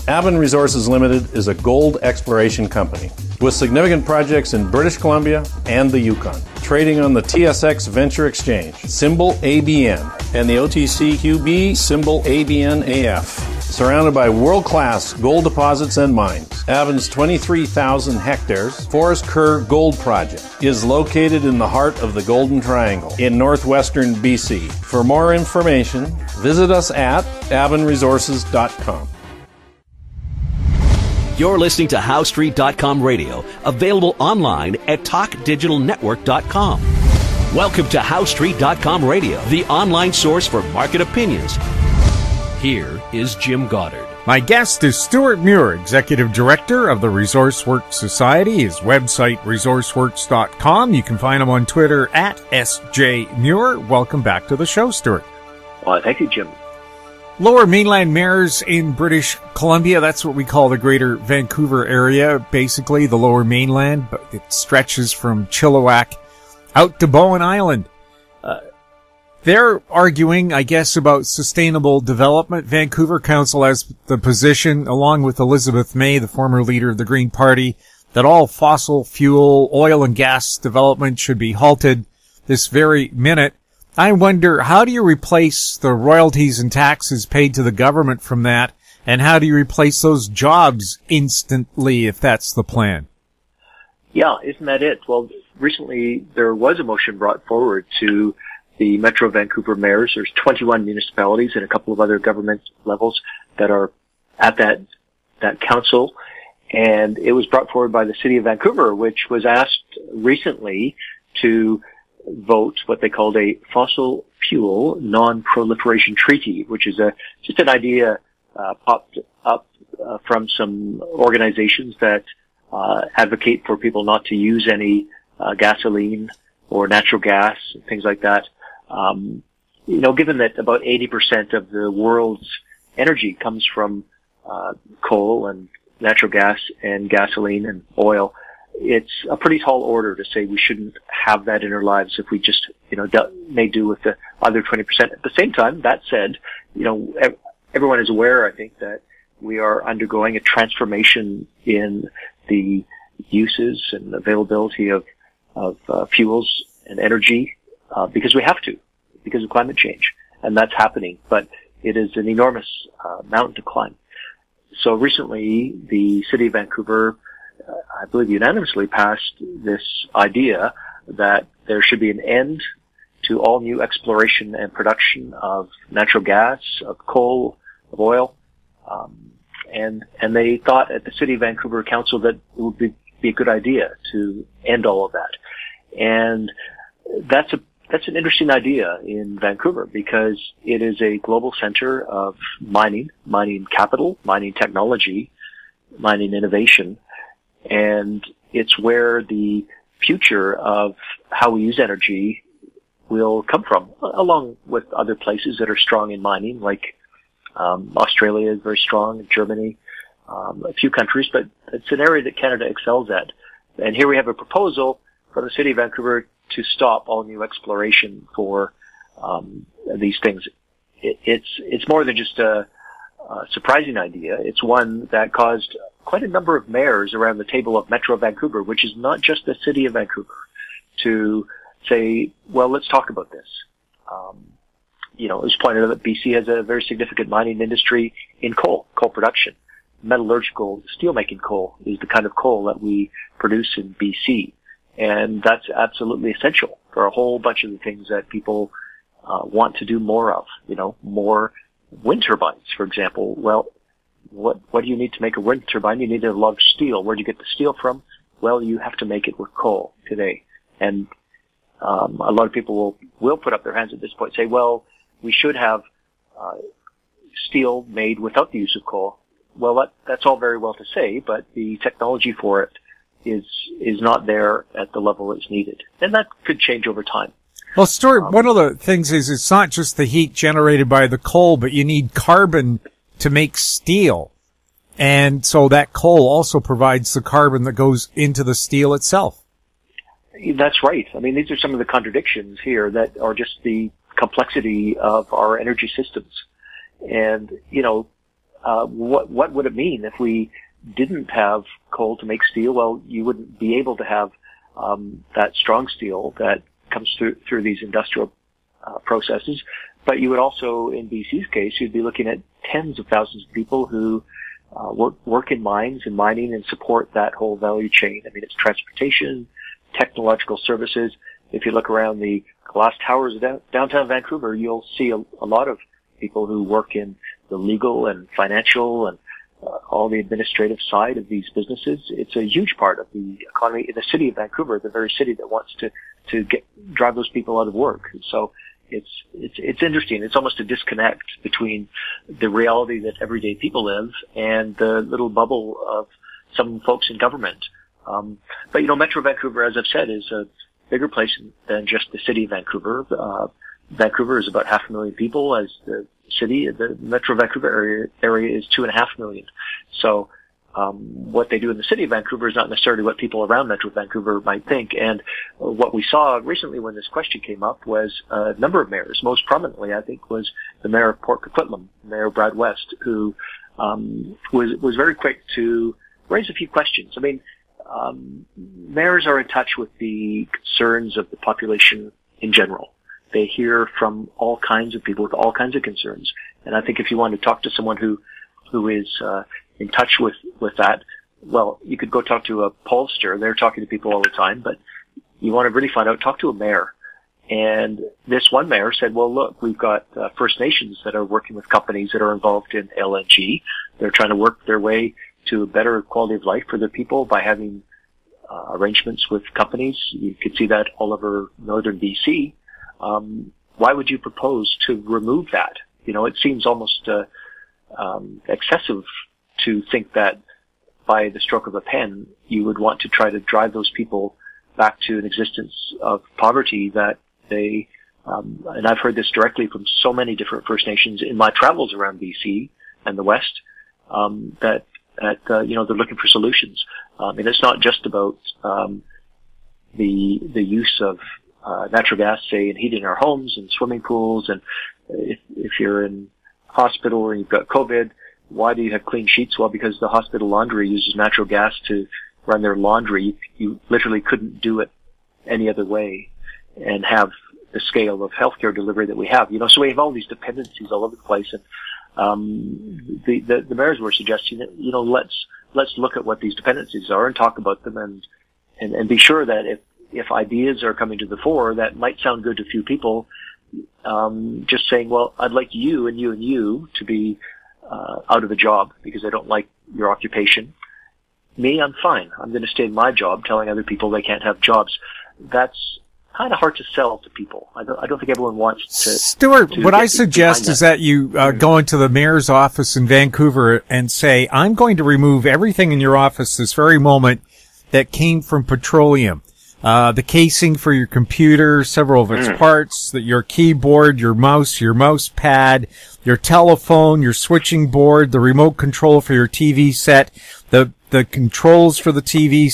Avon Resources Limited is a gold exploration company with significant projects in British Columbia and the Yukon, trading on the TSX Venture Exchange, symbol ABN, and the OTCQB, symbol ABNAF. Surrounded by world-class gold deposits and mines, Avon's 23,000 hectares Forest Kerr Gold Project is located in the heart of the Golden Triangle in northwestern BC. For more information, visit us at avonresources.com. You're listening to HowStreet.com radio, available online at TalkDigitalNetwork.com. Welcome to HowStreet.com radio, the online source for market opinions. Here is Jim Goddard. My guest is Stewart Muir, Executive Director of the ResourceWorks Society. His website, resourceworks.com. You can find him on Twitter at SJMuir. Welcome back to the show, Stewart. Well, thank you, Jim. Lower Mainland mayors in British Columbia, that's what we call the greater Vancouver area, basically the Lower Mainland, but it stretches from Chilliwack out to Bowen Island. They're arguing, I guess, about sustainable development. Vancouver Council has the position, along with Elizabeth May, the former leader of the Green Party, that all fossil fuel, oil and gas development should be halted this very minute. I wonder, how do you replace the royalties and taxes paid to the government from that, and how do you replace those jobs instantly if that's the plan? Yeah, isn't that it? Well, recently there was a motion brought forward to the Metro Vancouver mayors. There's 21 municipalities and a couple of other government levels that are at that council. And it was brought forward by the City of Vancouver, which was asked recently to vote what they called a fossil fuel Non-Proliferation Treaty, which is just an idea popped up from some organizations that advocate for people not to use any gasoline or natural gas, things like that. Given that about 80% of the world's energy comes from coal and natural gas and gasoline and oil, it's a pretty tall order to say we shouldn't have that in our lives if we just, may do with the other 20%. At the same time, that said, everyone is aware, I think, that we are undergoing a transformation in the uses and availability of fuels and energy, because we have to, because of climate change. And that's happening, but it is an enormous mountain to climb. So recently, the City of Vancouver, I believe unanimously passed this idea that there should be an end to all new exploration and production of natural gas, of coal, of oil. And they thought at the City of Vancouver Council that it would be a good idea to end all of that. And that's an interesting idea in Vancouver because it is a global center of mining capital, mining technology, mining innovation, and it's where the future of how we use energy will come from, along with other places that are strong in mining, like Australia is very strong, Germany, a few countries, but it's an area that Canada excels at. And here we have a proposal from the City of Vancouver to stop all new exploration for these things. It's more than just a surprising idea. It's one that caused quite a number of mayors around the table of Metro Vancouver, which is not just the City of Vancouver, to say, well, let's talk about this. It was pointed out that BC has a very significant mining industry in coal production. Metallurgical steelmaking coal is the kind of coal that we produce in BC. And that's absolutely essential for a whole bunch of the things that people want to do more of. More wind turbines, for example. Well, what do you need to make a wind turbine? You need a lot of steel. Where do you get the steel from? Well, you have to make it with coal today. And a lot of people will put up their hands at this point and say, well, we should have steel made without the use of coal. Well, that's all very well to say, but the technology for it is not there at the level it's needed. And that could change over time. Well, Stuart, one of the things is it's not just the heat generated by the coal, but you need carbon to make steel. And so that coal also provides the carbon that goes into the steel itself. That's right. I mean, these are some of the contradictions here that are just the complexity of our energy systems. And, what would it mean if we didn't have coal to make steel? Well, you wouldn't be able to have that strong steel that comes through these industrial processes. But you would also, in BC's case, you'd be looking at tens of thousands of people who work in mines and mining and support that whole value chain. I mean, it's transportation, technological services. If you look around the glass towers of downtown Vancouver, you'll see a lot of people who work in the legal and financial and all the administrative side of these businesses. It's a huge part of the economy in the city of Vancouver, the very city that wants to drive those people out of work. So it's interesting. It's almost a disconnect between the reality that everyday people live and the little bubble of some folks in government. But Metro Vancouver, as I've said, is a bigger place than just the city of Vancouver. Vancouver is about 500,000 people. As the city, the Metro Vancouver area is 2.5 million. So what they do in the city of Vancouver is not necessarily what people around Metro Vancouver might think. And what we saw recently when this question came up was a number of mayors. Most prominently, I think, was the mayor of Port Coquitlam, Mayor Brad West, who was very quick to raise a few questions. I mean, mayors are in touch with the concerns of the population in general. They hear from all kinds of people with all kinds of concerns. And I think if you want to talk to someone who is in touch with that, well, you could go talk to a pollster. They're talking to people all the time, but you want to really find out, talk to a mayor. And this one mayor said, well, look, we've got First Nations that are working with companies that are involved in LNG. They're trying to work their way to a better quality of life for their people by having arrangements with companies. You could see that all over northern BC. Why would you propose to remove that? It seems almost excessive to think that by the stroke of a pen, you would want to try to drive those people back to an existence of poverty that they, and I've heard this directly from so many different First Nations in my travels around BC and the West, that they're looking for solutions. And it's not just about, the use of, natural gas, say, in heating our homes and swimming pools. And if you're in hospital or you've got COVID, why do you have clean sheets? Well, because the hospital laundry uses natural gas to run their laundry. You literally couldn't do it any other way and have the scale of healthcare delivery that we have. So we have all these dependencies all over the place. And the mayors were suggesting that let's look at what these dependencies are and talk about them and be sure that if ideas are coming to the fore that might sound good to a few people, just saying, well, I'd like you and you and you to be out of a job because I don't like your occupation. Me, I'm fine. I'm going to stay in my job telling other people they can't have jobs. That's kind of hard to sell to people. I don't think everyone wants to. Stuart, what I suggest is that you go into the mayor's office in Vancouver and say, I'm going to remove everything in your office this very moment that came from petroleum. The casing for your computer, several of its parts, your keyboard, your mouse pad, your telephone, your switching board, the remote control for your TV set, the controls for the TV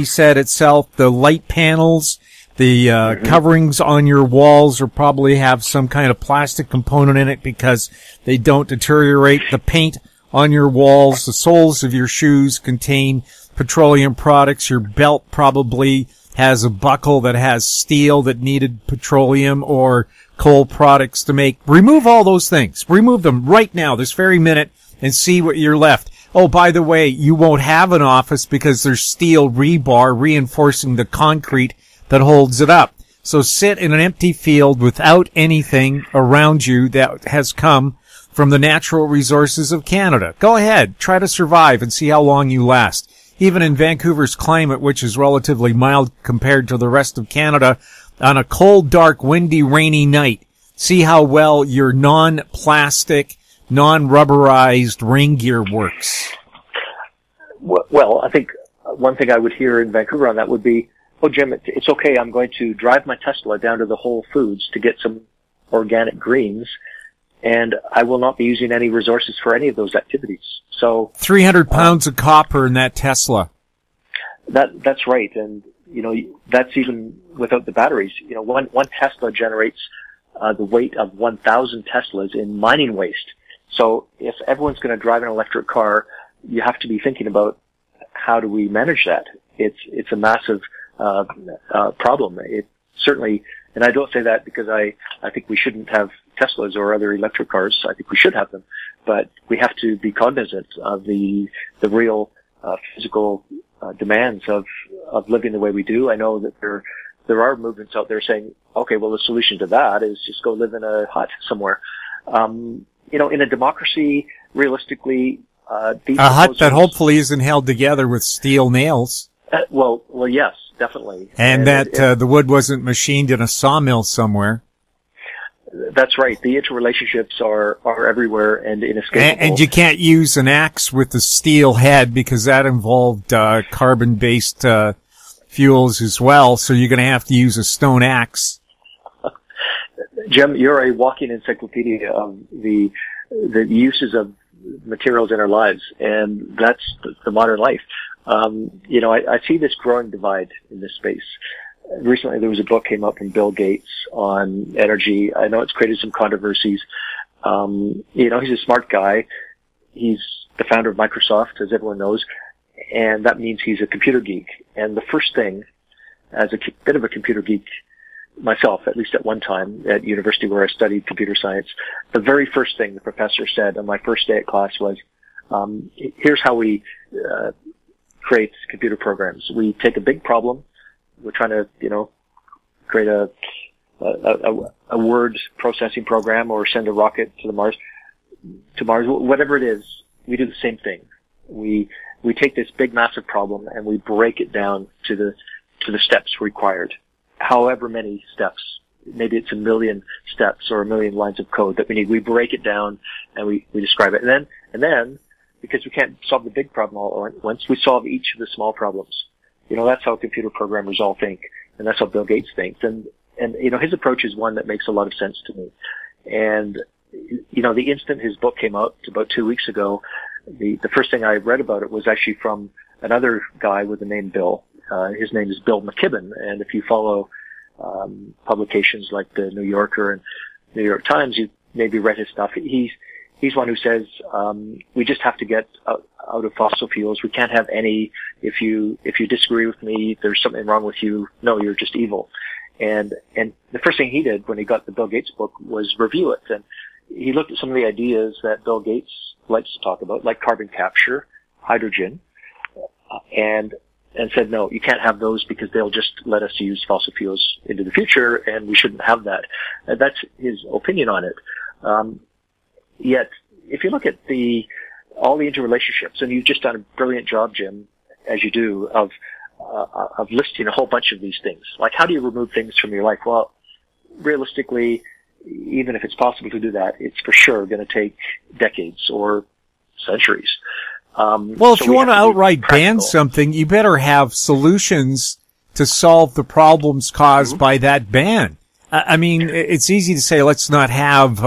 set itself, the light panels, the coverings on your walls will probably have some kind of plastic component in it because they don't deteriorate. The paint on your walls, the soles of your shoes contain petroleum products. Your belt probably has a buckle that has steel that needed petroleum or coal products to make. Remove all those things. Remove them right now, this very minute, and see what you're left. Oh, by the way, you won't have an office because there's steel rebar reinforcing the concrete that holds it up. So sit in an empty field without anything around you that has come from the natural resources of Canada. Go ahead, try to survive and see how long you last. Even in Vancouver's climate, which is relatively mild compared to the rest of Canada, on a cold, dark, windy, rainy night, see how well your non-plastic, non-rubberized rain gear works. Well, I think one thing I would hear in Vancouver on that would be, oh, Jim, it's okay. I'm going to drive my Tesla down to the Whole Foods to get some organic greens, and I will not be using any resources for any of those activities. So 300 pounds of copper in that Tesla. That's right. And, that's even without the batteries. One Tesla generates the weight of 1,000 Teslas in mining waste. So if everyone's going to drive an electric car, you have to be thinking about how do we manage that? It's a massive problem. It certainly, and I don't say that because I think we shouldn't have Teslas or other electric cars. I think we should have them, but we have to be cognizant of the real physical demands of living the way we do. I know that there are movements out there saying, okay, well, the solution to that is just go live in a hut somewhere. In a democracy, realistically, a hut that hopefully isn't held together with steel nails. Well, yes, definitely. And that the wood wasn't machined in a sawmill somewhere. That's right. The interrelationships are everywhere and inescapable. And you can't use an axe with a steel head because that involved carbon-based fuels as well. So you're going to have to use a stone axe. Jim, you're a walking encyclopedia of the uses of materials in our lives, and that's the modern life. I see this growing divide in this space. Recently, there was a book came out from Bill Gates on energy. I know it's created some controversies. He's a smart guy. He's the founder of Microsoft, as everyone knows, and that means he's a computer geek. And the first thing, as a bit of a computer geek myself, at least at one time at university where I studied computer science, the very first thing the professor said on my first day at class was, here's how we create computer programs. We take a big problem. We're trying to, create a word processing program or send a rocket to Mars, whatever it is. We do the same thing. We take this big, massive problem and we break it down to the steps required. However many steps, maybe it's 1 million steps or 1 million lines of code that we need. We break it down and we describe it. And then, because we can't solve the big problem all at once, we solve each of the small problems. That's how computer programmers all think, and that's how Bill Gates thinks. And his approach is one that makes a lot of sense to me. And, the instant his book came out about 2 weeks ago, the first thing I read about it was actually from another guy with the name Bill. His name is Bill McKibben, and if you follow publications like the New Yorker and New York Times, you maybe read his stuff. He's one who says we just have to get out of fossil fuels. We can't have any. If you disagree with me, there's something wrong with you. No, you're just evil. And the first thing he did when he got the Bill Gates book was review it, and he looked at some of the ideas that Bill Gates likes to talk about, like carbon capture, hydrogen, and said, no, you can't have those because they'll just let us use fossil fuels into the future, and we shouldn't have that. And that's his opinion on it. Yet, if you look at all the interrelationships, and you've just done a brilliant job, Jim, as you do, of listing a whole bunch of these things. Like, how do you remove things from your life? Well, realistically, even if it's possible to do that, it's for sure going to take decades or centuries. Well, if you want to outright ban something, you better have solutions to solve the problems caused by that ban. I mean, it's easy to say, let's not have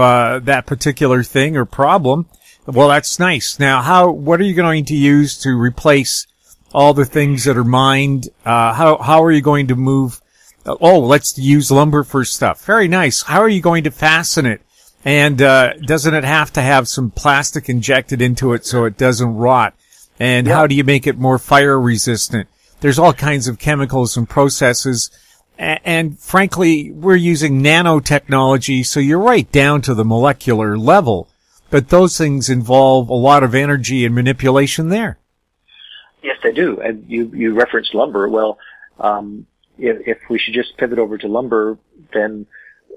that particular thing or problem. Well, that's nice. Now, what are you going to use to replace all the things that are mined? How are you going to move? Let's use lumber for stuff. Very nice. How are you going to fasten it? And doesn't it have to have some plastic injected into it so it doesn't rot? And how do you make it more fire resistant? There's all kinds of chemicals and processes. And frankly, we're using nanotechnology, so you're right down to the molecular level. But those things involve a lot of energy and manipulation there. Yes, they do. And you referenced lumber. Well, if we should just pivot over to lumber, then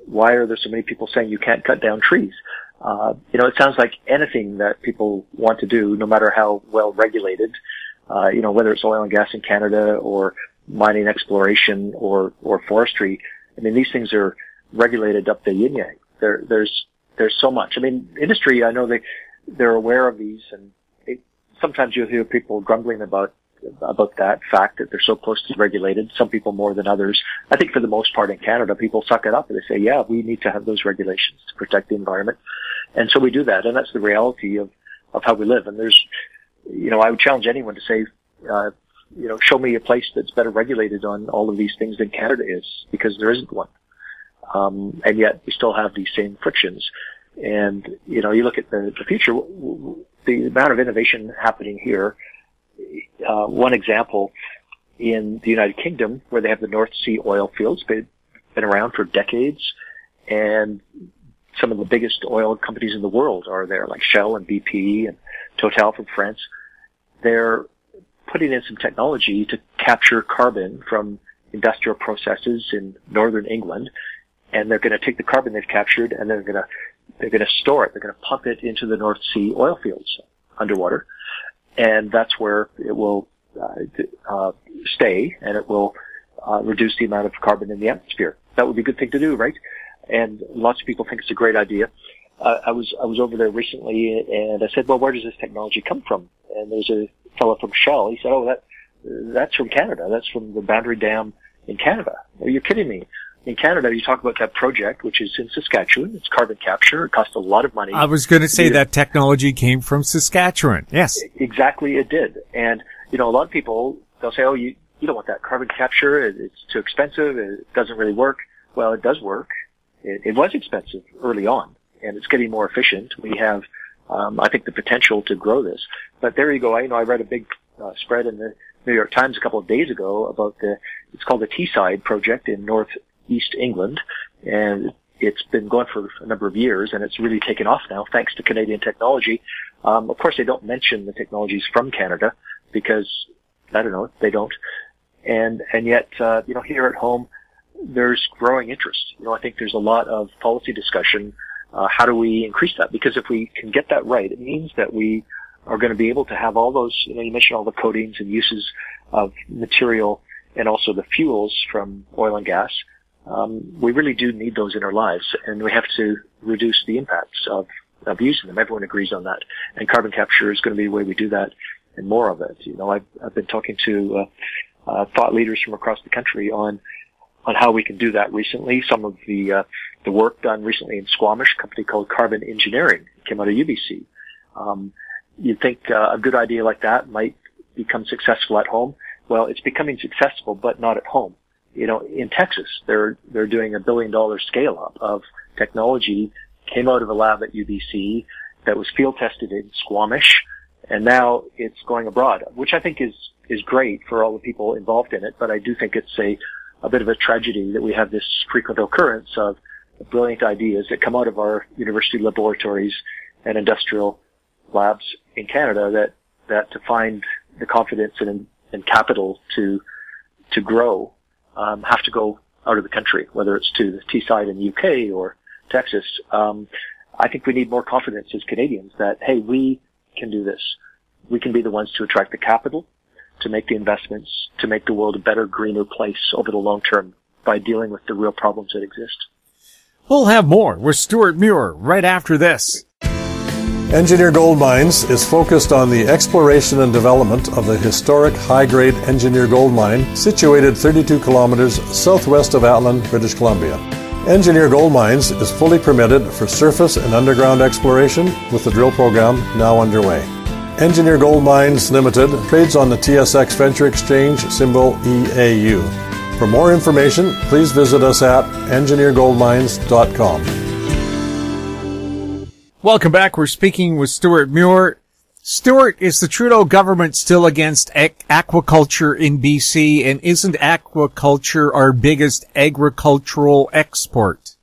why are there so many people saying you can't cut down trees? It sounds like anything that people want to do, no matter how well regulated, whether it's oil and gas in Canada or mining exploration or forestry. I mean, these things are regulated up the yin yang. There's so much. I mean, industry, I know they're aware of these, and sometimes you'll hear people grumbling about that fact that they're so closely regulated, some people more than others. I think for the most part in Canada, people suck it up and they say, yeah, we need to have those regulations to protect the environment. And so we do that, and that's the reality of how we live. And there's, I would challenge anyone to say, show me a place that's better regulated on all of these things than Canada is, because there isn't one. And yet we still have these same frictions. And, you look at the future, the amount of innovation happening here. One example, in the United Kingdom, where they have the North Sea oil fields, been around for decades, and some of the biggest oil companies in the world are there, like Shell and BP and Total from France. They're putting in some technology to capture carbon from industrial processes in northern England, and they're going to take the carbon they've captured and they're going to store it. They're going to pump it into the North Sea oil fields underwater, and that's where it will stay, and it will reduce the amount of carbon in the atmosphere. That would be a good thing to do, right? And lots of people think it's a great idea. I was over there recently, and I said, well, where does this technology come from? And there's a fellow from Shell. He said, oh, that's from Canada. That's from the Boundary Dam in Canada. Are you kidding me? In Canada, you talk about that project, which is in Saskatchewan. It's carbon capture. It costs a lot of money. I was going to say that technology came from Saskatchewan. Yes. Exactly, it did. And, a lot of people, they'll say, oh, you don't want that carbon capture. It's too expensive. It doesn't really work. Well, it does work. It was expensive early on, and it's getting more efficient. We have, I think, the potential to grow this. But there you go. I read a big spread in the New York Times a couple of days ago about it's called the Teesside Project in northeast England, and it's been going for a number of years, and it's really taken off now thanks to Canadian technology. Of course, they don't mention the technologies from Canada because, I don't know, they don't. And yet, here at home, there's growing interest. I think there's a lot of policy discussion. How do we increase that? Because if we can get that right, it means that we are going to be able to have all those, you mentioned all the coatings and uses of material and also the fuels from oil and gas. We really do need those in our lives, and we have to reduce the impacts of using them. Everyone agrees on that. And carbon capture is going to be the way we do that, and more of it. I've been talking to thought leaders from across the country on how we can do that recently. Some of the work done recently in Squamish, a company called Carbon Engineering, came out of UBC. You'd think a good idea like that might become successful at home. Well, it's becoming successful, but not at home. In Texas, they're doing $1 billion scale up of technology, came out of a lab at UBC that was field tested in Squamish, and now it's going abroad, which I think is great for all the people involved in it. But I do think it's a bit of a tragedy that we have this frequent occurrence of brilliant ideas that come out of our university laboratories and industrial labs in Canada that to find the confidence and capital to grow, have to go out of the country, whether it's to the Teesside in the UK or Texas. I think we need more confidence as Canadians that, hey, we can do this. We can be the ones to attract the capital, to make the investments, to make the world a better, greener place over the long term by dealing with the real problems that exist. We'll have more with Stewart Muir right after this. Engineer Gold Mines is focused on the exploration and development of the historic high-grade Engineer Gold Mine situated 32 kilometers southwest of Atlin, British Columbia. Engineer Gold Mines is fully permitted for surface and underground exploration with the drill program now underway. Engineer Gold Mines Limited trades on the TSX Venture Exchange, symbol EAU. For more information, please visit us at engineergoldmines.com. Welcome back. We're speaking with Stewart Muir. Stewart, is the Trudeau government still against aquaculture in BC, and isn't aquaculture our biggest agricultural export?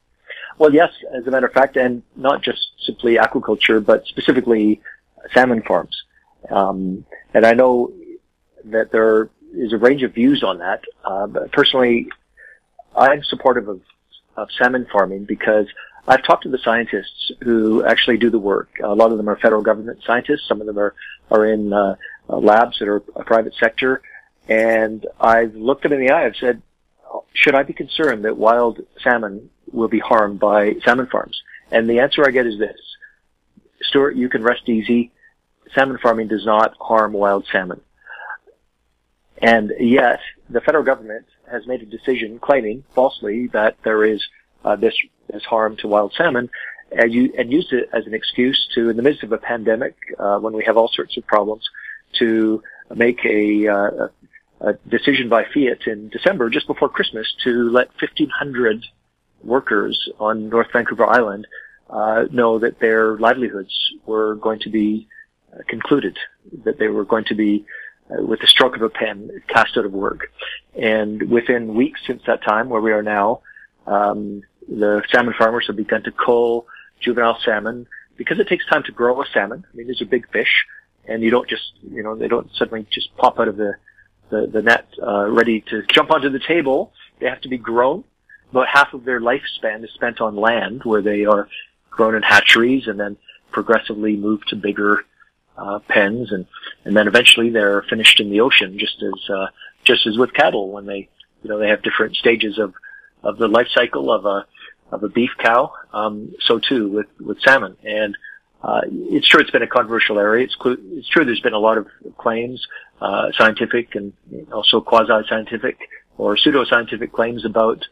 Well, yes, as a matter of fact, and not just simply aquaculture, but specifically salmon farms. And I know that there is a range of views on that. But personally, I'm supportive of salmon farming because I've talked to the scientists who actually do the work. A lot of them are federal government scientists. Some of them are in labs that are a private sector. And I've looked them in the eye. I've said, should I be concerned that wild salmon will be harmed by salmon farms? And the answer I get is this: Stewart, you can rest easy. Salmon farming does not harm wild salmon. And yet, the federal government has made a decision claiming falsely that there is this harm to wild salmon, and used it as an excuse to, in the midst of a pandemic, when we have all sorts of problems, to make a decision by Fiat in December, just before Christmas, to let 1,500 workers on North Vancouver Island know that their livelihoods were going to be concluded, that they were going to be, with the stroke of a pen, cast out of work. And within weeks since that time, where we are now, the salmon farmers have begun to cull juvenile salmon because it takes time to grow a salmon. I mean, these are big fish, and you don't just, they don't suddenly just pop out of the net, ready to jump onto the table. They have to be grown. About half of their lifespan is spent on land, where they are grown in hatcheries and then progressively moved to bigger pens, and then eventually they're finished in the ocean, just as with cattle, when they have different stages of the life cycle of a beef cow. So too with salmon. And it's true it's been a controversial area. It's true there's been a lot of claims, scientific and also quasi-scientific or pseudo-scientific claims about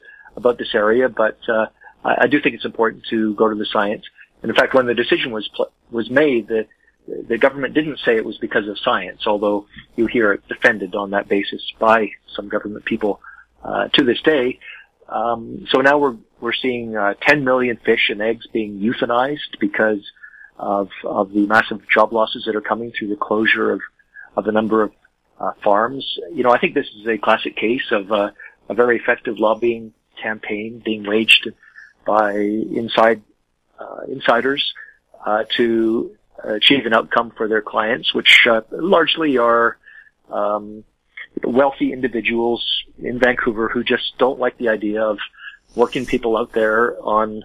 this area, but I do think it's important to go to the science. And in fact, when the decision was made, the government didn't say it was because of science, although you hear it defended on that basis by some government people to this day. So now we're seeing 10 million fish and eggs being euthanized because of the massive job losses that are coming through the closure of a number of farms. I think this is a classic case of a very effective lobbying campaign being waged by insiders to achieve an outcome for their clients, which largely are wealthy individuals in Vancouver who just don't like the idea of working people out there on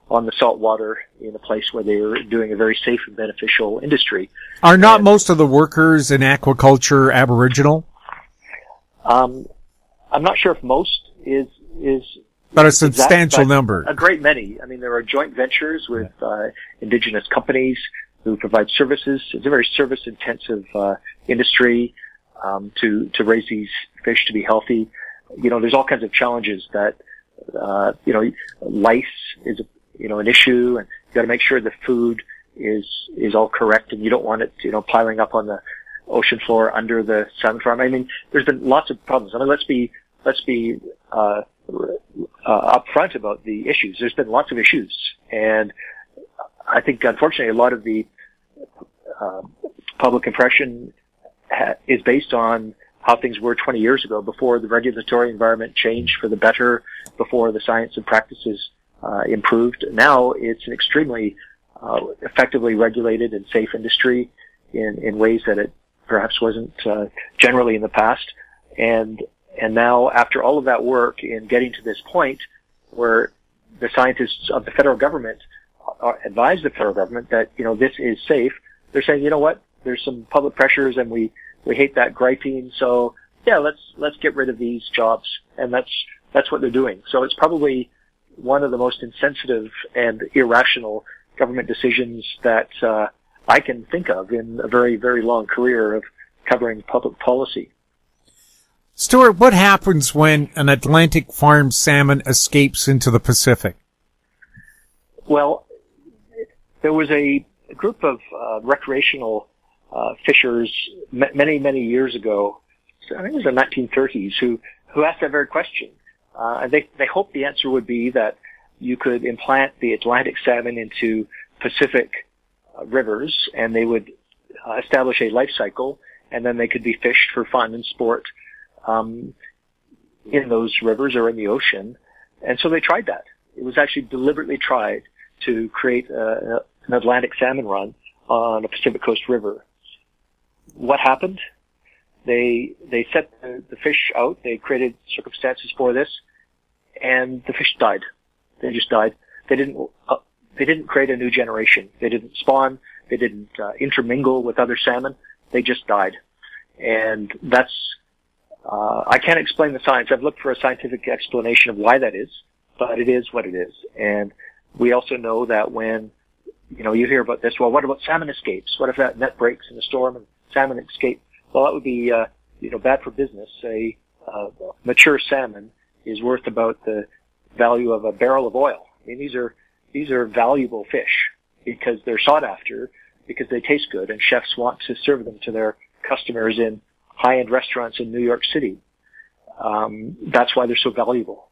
the salt water in a place where they are doing a very safe and beneficial industry. Are not most of the workers in aquaculture Aboriginal? I'm not sure if most is but a substantial number. A great many. I mean, there are joint ventures with indigenous companies who provide services. It's a very service-intensive industry to raise these fish to be healthy. There's all kinds of challenges that lice is an issue, and you got to make sure the food is all correct, and you don't want it piling up on the ocean floor under the salmon farm. I mean, there's been lots of problems. I mean, let's be upfront about the issues. There's been lots of issues, and I think unfortunately a lot of the public impression is based on how things were 20 years ago, before the regulatory environment changed for the better, before the science and practices improved. Now it's an extremely effectively regulated and safe industry in ways that it perhaps wasn't generally in the past. And now, after all of that work in getting to this point where the scientists of the federal government advise the federal government that, this is safe, they're saying, you know what, there's some public pressures and we hate that griping, so yeah, let's get rid of these jobs. And that's what they're doing. So it's probably one of the most insensitive and irrational government decisions that I can think of in a very, very long career of covering public policy. Stewart, what happens when an Atlantic farm salmon escapes into the Pacific? Well, there was a group of recreational fishers many, many years ago, I think it was the 1930s, who asked that very question. And they hoped the answer would be that you could implant the Atlantic salmon into Pacific rivers, and they would establish a life cycle, and then they could be fished for fun and sport in those rivers or in the ocean. And so they tried that. It was actually deliberately tried to create an Atlantic salmon run on a Pacific Coast river. What happened? They set the fish out. They created circumstances for this, and the fish died. They just died. They didn't create a new generation. They didn't spawn. They didn't intermingle with other salmon. They just died. And that's I can't explain the science. I've looked for a scientific explanation of why that is, but it is what it is. And we also know that when you hear about this, well, what about salmon escapes? What if that net breaks in a storm and salmon escape? Well, that would be bad for business. A mature salmon is worth about the value of a barrel of oil. I mean, these are valuable fish because they're sought after, because they taste good, and chefs want to serve them to their customers in high-end restaurants in New York City. That's why they're so valuable.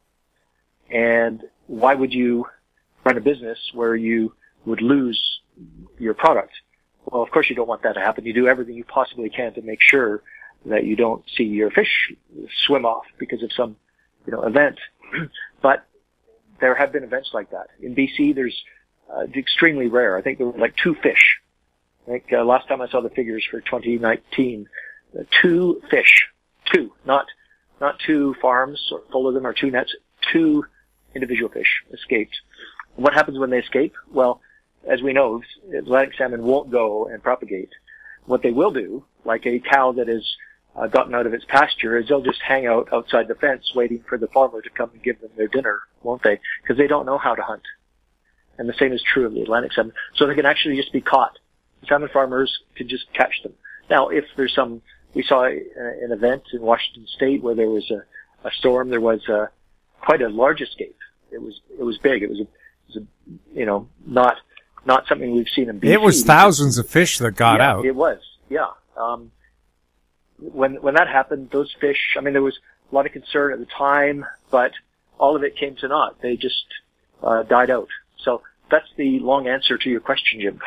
And why would you run a business where you would lose your product. Well, of course you don't want that to happen. You do everything you possibly can to make sure that you don't see your fish swim off because of some, event. But there have been events like that. In BC, there's it's extremely rare. I think there were like 2 fish. I think last time I saw the figures for 2019, 2 fish. 2, not 2 farms full of them or 2 nets. 2 individual fish escaped. What happens when they escape? Well, as we know, Atlantic salmon won't go and propagate. What they will do, like a cow that has gotten out of its pasture, is they'll just hang out outside the fence waiting for the farmer to come and give them their dinner, won't they? Because they don't know how to hunt. And the same is true of the Atlantic salmon. So they can actually just be caught. Salmon farmers can just catch them. Now, if there's we saw an event in Washington State where there was a storm, there was quite a large escape. It was big. It was not something we've seen in BC. It was thousands of fish that got out. It was, yeah. When that happened, those fish, there was a lot of concern at the time, but all of it came to naught. They just died out. So that's the long answer to your question, Jim.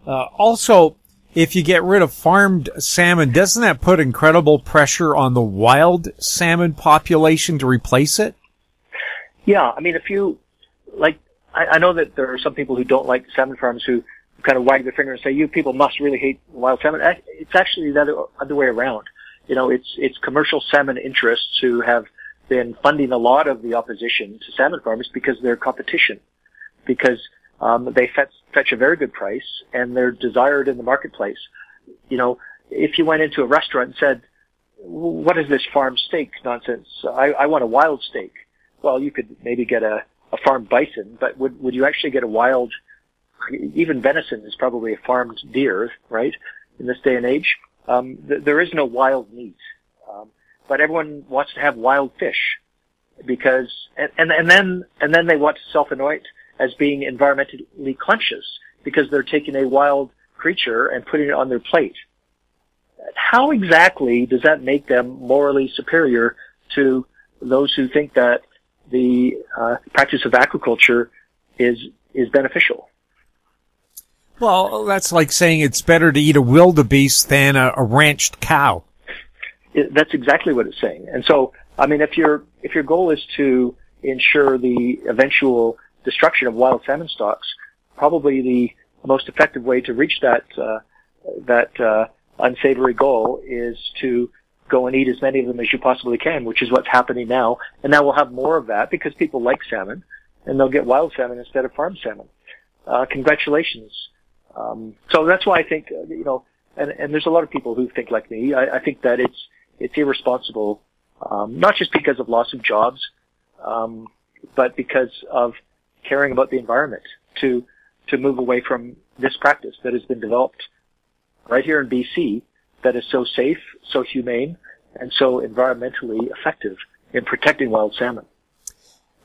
Also, if you get rid of farmed salmon, doesn't that put incredible pressure on the wild salmon population to replace it? Yeah, if you, I know that there are some people who don't like salmon farms who kind of wag their finger and say, you people must really hate wild salmon. It's actually the other way around. It's commercial salmon interests who have been funding a lot of the opposition to salmon farmers because they're competition, because they fetch a very good price and they're desired in the marketplace. If you went into a restaurant and said, what is this farm steak nonsense? I want a wild steak. Well, you could maybe get a farmed bison, but would you actually get a wild, even venison is probably a farmed deer, right? In this day and age, there is no wild meat. But everyone wants to have wild fish because, and then they want to self-anoint as being environmentally conscious because they're taking a wild creature and putting it on their plate. How exactly does that make them morally superior to those who think that the practice of aquaculture is beneficial? Well, that's like saying it's better to eat a wildebeest than a ranched cow. That's exactly what it's saying. And so, if your goal is to ensure the eventual destruction of wild salmon stocks, probably the most effective way to reach that unsavory goal is to go and eat as many of them as you possibly can, which is what's happening now. And now we'll have more of that because people like salmon, and they'll get wild salmon instead of farm salmon. Congratulations. So that's why I think, and there's a lot of people who think like me. I think that it's irresponsible, not just because of loss of jobs, but because of caring about the environment to move away from this practice that has been developed right here in BC that is so safe, so humane, and so environmentally effective in protecting wild salmon.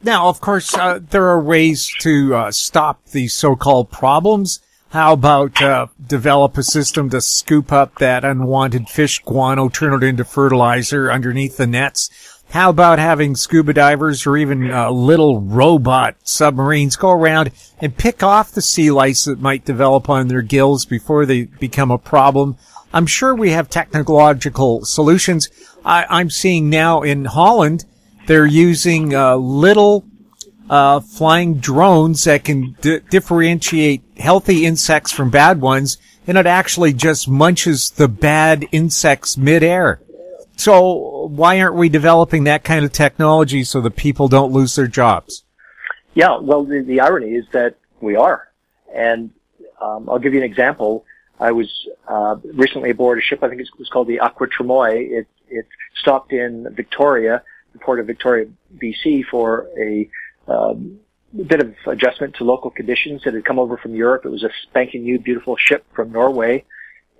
Now, of course, there are ways to stop these so-called problems. How about develop a system to scoop up that unwanted fish guano, turn it into fertilizer underneath the nets? How about having scuba divers or even little robot submarines go around and pick off the sea lice that might develop on their gills before they become a problem? I'm sure we have technological solutions. I'm seeing now in Holland, they're using little flying drones that can differentiate healthy insects from bad ones, and it actually just munches the bad insects midair. So why aren't we developing that kind of technology so that people don't lose their jobs? Yeah, well, the irony is that we are. And I'll give you an example. I was recently aboard a ship, I think it was called the Aqua Tremoy. It stopped in Victoria, the port of Victoria, BC, for a bit of adjustment to local conditions that had come over from Europe. It was a spanking new, beautiful ship from Norway,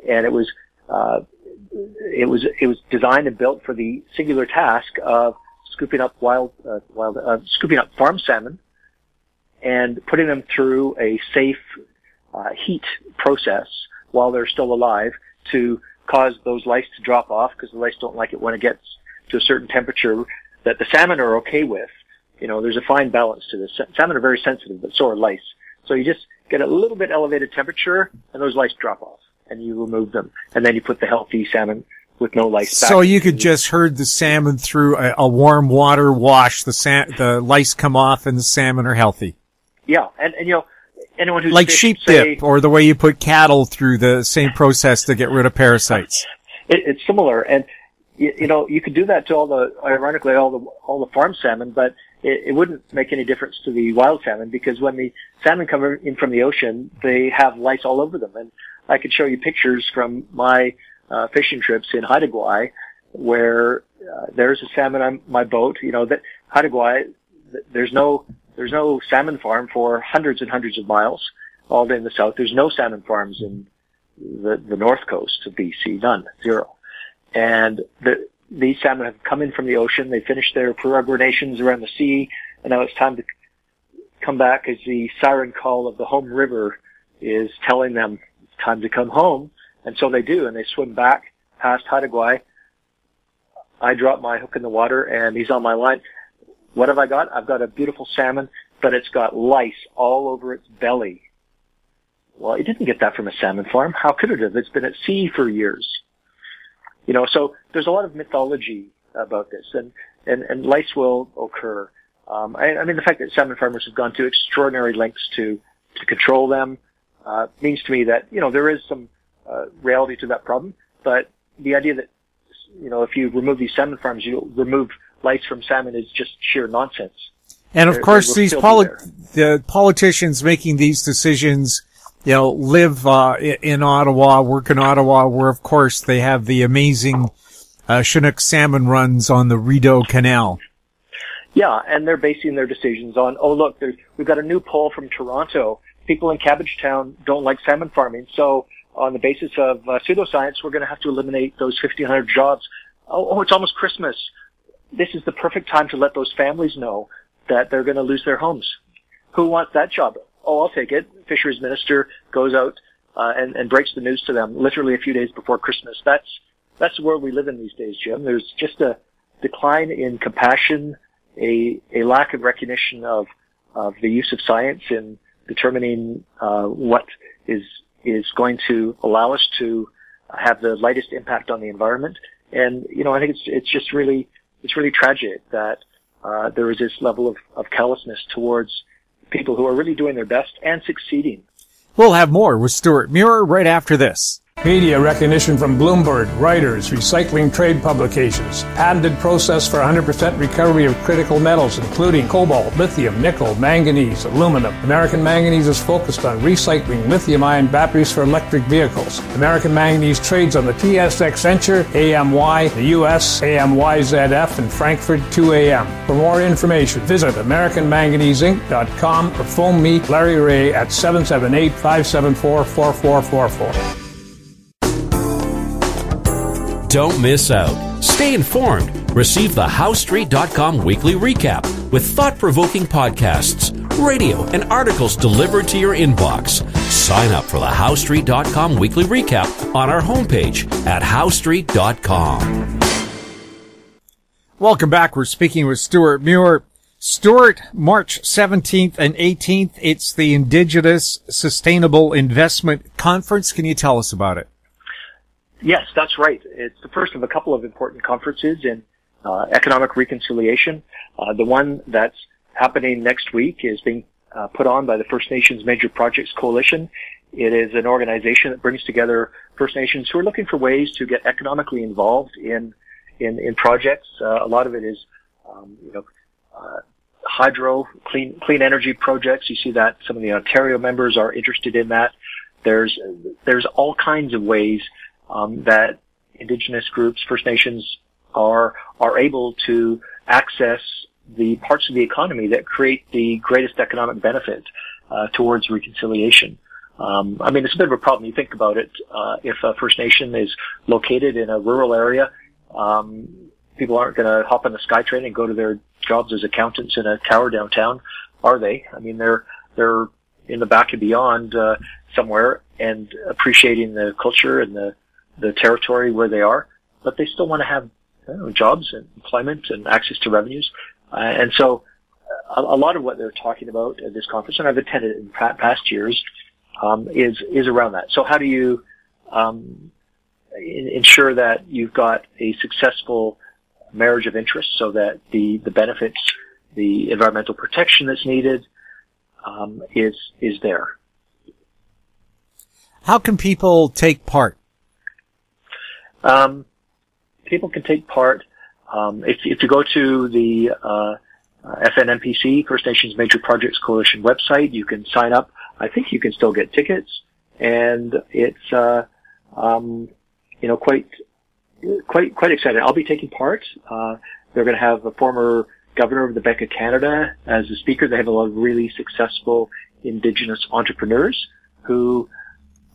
and it was designed and built for the singular task of scooping up scooping up farm salmon and putting them through a safe heat process while they're still alive to cause those lice to drop off, because the lice don't like it when it gets to a certain temperature that the salmon are okay with. There's a fine balance to this. Salmon are very sensitive, but so are lice. So you just get a little bit elevated temperature, and those lice drop off, and you remove them, and then you put the healthy salmon with no lice back. So you could just herd the salmon through a warm water wash. The lice come off, and the salmon are healthy. Yeah, and anyone who's like fished, sheep dip, or the way you put cattle through the same process to get rid of parasites. It's similar, and you could do that to all the farm salmon, but it wouldn't make any difference to the wild salmon, because when the salmon come in from the ocean, they have lice all over them. And I could show you pictures from my fishing trips in Haida Gwaii, where there's a salmon on my boat. That Haida Gwaii, there's no salmon farm for hundreds and hundreds of miles, all in the south. There's no salmon farms in the north coast of BC, none, zero. And these salmon have come in from the ocean. They finished their peregrinations around the sea, and now it's time to come back as the siren call of the home river is telling them it's time to come home. And so they do, and they swim back past Haida Gwaii. I drop my hook in the water, and he's on my line. What have I got? I've got a beautiful salmon, but it's got lice all over its belly. Well, it didn't get that from a salmon farm. How could it have? It's been at sea for years. So there's a lot of mythology about this, and lice will occur. I mean, the fact that salmon farmers have gone to extraordinary lengths to control them, means to me that, there is some, reality to that problem. But the idea that, if you remove these salmon farms, you'll remove lice from salmon is just sheer nonsense. And of course, the politicians making these decisions, live in Ottawa, work in Ottawa, where of course they have the amazing Chinook salmon runs on the Rideau Canal. Yeah, and they're basing their decisions on, look, we've got a new poll from Toronto. People in Cabbagetown don't like salmon farming, so on the basis of pseudoscience, we're going to have to eliminate those 1,500 jobs. It's almost Christmas. This is the perfect time to let those families know that they're going to lose their homes. Who wants that job? I'll take it. Fisheries minister goes out and breaks the news to them literally a few days before Christmas. That's the world we live in these days, Jim. There's just a decline in compassion, a lack of recognition of the use of science in determining what is going to allow us to have the lightest impact on the environment. And I think it's really tragic that there is this level of callousness towards people who are really doing their best and succeeding. We'll have more with Stewart Muir right after this. Media recognition from Bloomberg, Reuters, recycling trade publications, patented process for 100% recovery of critical metals, including cobalt, lithium, nickel, manganese, aluminum. American Manganese is focused on recycling lithium-ion batteries for electric vehicles. American Manganese trades on the TSX Venture, AMY, the US, AMYZF, and Frankfurt 2AM. For more information, visit AmericanManganeseInc.com or phone me, Larry Ray, at 778-574-4444. Don't miss out. Stay informed. Receive the HowStreet.com weekly recap with thought-provoking podcasts, radio, and articles delivered to your inbox. Sign up for the HowStreet.com weekly recap on our homepage at HowStreet.com. Welcome back. We're speaking with Stewart Muir. Stewart, March 17th and 18th, it's the Indigenous Sustainable Investment Conference. Can you tell us about it? Yes, that's right. It's the first of a couple of important conferences in economic reconciliation. The one that's happening next week is being put on by the First Nations Major Projects Coalition. It is an organization that brings together First Nations who are looking for ways to get economically involved in projects. A lot of it is, hydro, clean energy projects. You see that some of the Ontario members are interested in that. There's all kinds of ways that Indigenous groups, First Nations, are able to access the parts of the economy that create the greatest economic benefit towards reconciliation. It's a bit of a problem. You think about it. If a First Nation is located in a rural area, people aren't going to hop on the SkyTrain and go to their jobs as accountants in a tower downtown, are they? They're in the back and beyond somewhere and appreciating the culture and the territory where they are, but they still want to have jobs and employment and access to revenues. And so a lot of what they're talking about at this conference, and I've attended it in past years, is around that. So how do you ensure that you've got a successful marriage of interests so that the benefits, the environmental protection that's needed, is there? How can people take part? People can take part if you go to the FNMPC, First Nations Major Projects Coalition website. You can sign up. I think you can still get tickets, and it's quite exciting. I'll be taking part. They're going to have a former governor of the Bank of Canada as a speaker. They have a lot of really successful Indigenous entrepreneurs who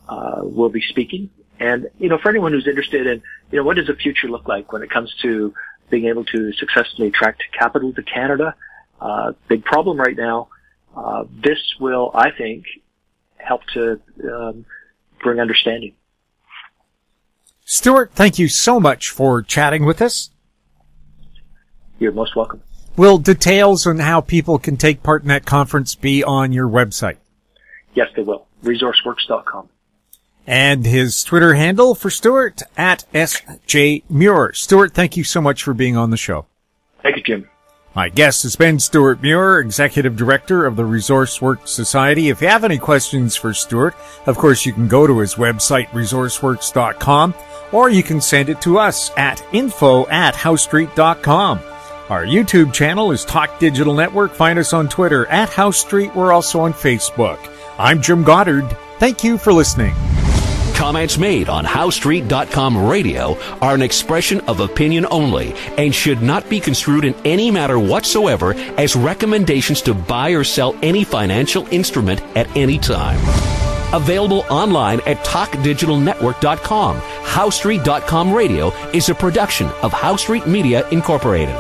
will be speaking. And, for anyone who's interested in, what does the future look like when it comes to being able to successfully attract capital to Canada? Big problem right now. This will, I think, help to bring understanding. Stewart, thank you so much for chatting with us. You're most welcome. Will details on how people can take part in that conference be on your website? Yes, they will. Resourceworks.com. And his Twitter handle for Stewart, @SJMuir. Stewart, thank you so much for being on the show. Thank you, Jim. My guest has been Stewart Muir, Executive Director of the ResourceWorks Society. If you have any questions for Stewart, of course, you can go to his website, resourceworks.com, or you can send it to us at info@housestreet.com. Our YouTube channel is Talk Digital Network. Find us on Twitter @HouseStreet. We're also on Facebook. I'm Jim Goddard. Thank you for listening. Comments made on HowStreet.com radio are an expression of opinion only and should not be construed in any matter whatsoever as recommendations to buy or sell any financial instrument at any time. Available online at TalkDigitalNetwork.com. HowStreet.com radio is a production of HowStreet Media Incorporated.